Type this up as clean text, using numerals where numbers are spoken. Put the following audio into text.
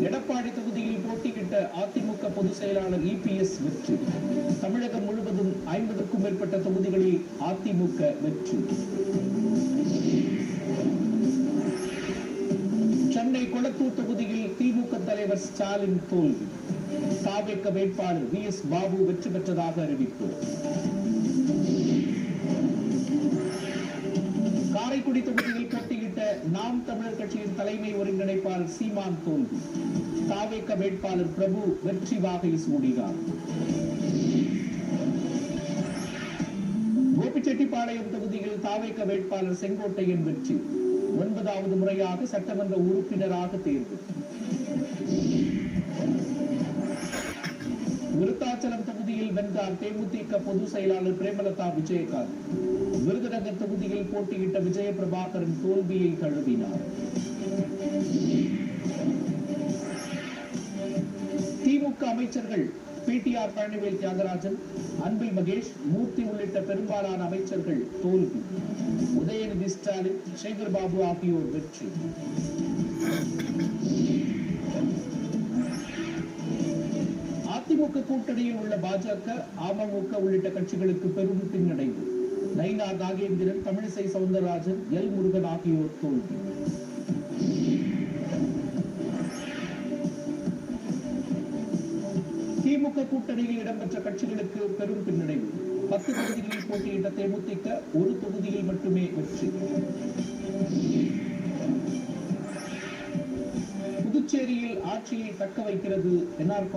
எடப்பாடி தொகுதியில் போட்டியிட்ட அதிமுக பொதுச் செயலாளர் இபிஎஸ் வெற்றி. தமிழகம் முழுவதும் 50க்கும் மேற்பட்ட தொகுதிகளில் அதிமுக வெற்றி. சென்னை கொளத்தூர் தொகுதியில் திமுக தலைவர் ஸ்டாலின் தோல்வி. தாவேக வேட்பாளர் VS பாபு வெற்றி பெற்றதாக அறிவிப்பு. காரைக்குடி தொகுதியில் போட்டியிட்ட நாம் தமிழர் கட்சியின் தலைமை ஒருங்கிணைப்பாளர் சீமான் தோல்வி. தாவேக வேட்பாளர் பிரபு வெற்றி வாகை சூடினார். கோபிச்செட்டிப்பாளையம் தொகுதியில் தாவேக வேட்பாளர் செங்கோட்டையன் வெற்றி. 9வது முறையாக சட்டமன்ற உறுப்பினராக தேர்வு. விருத்தாச்சலம் தொகுதியில் வென்றார் தேமுதிக பொதுச் செயலாளர் பிரேமலதா விஜயகாந்த். விருதுநகர் தொகுதியில் போட்டியிட்ட விஜய பிரபாகரன் தோல்வியை தழுவினார். திமுக அமைச்சர்கள் PTR பழனிவேல் தியாகராஜன், அன்பில் மகேஷ், மூர்த்தி உள்ளிட்ட பெரும்பாலான அமைச்சர்கள் தோல்வி. உதயநிதி ஸ்டாலின், சேகர் பாபு ஆகியோர் வெற்றி. அதிமுக கூட்டணியில் உள்ள பாஜக, அமமுக உள்ளிட்ட கட்சிகளுக்கு பெரும் பின்னடைவு. நயினா நாகேந்திரன், தமிழிசை சவுந்தரராஜன், எல் முருகன் ஆகியோர் தோல்வி. திமுக கூட்டணியில் இடம்பெற்ற கட்சிகளுக்கு பெரும் பின்னடைவு. 10 தொகுதிகளில் போட்டியிட்ட தேமுதிக 1 தொகுதியில் மட்டுமே வெற்றி. புதுச்சேரியில் ஆட்சியை தக்க வைக்கிறது NR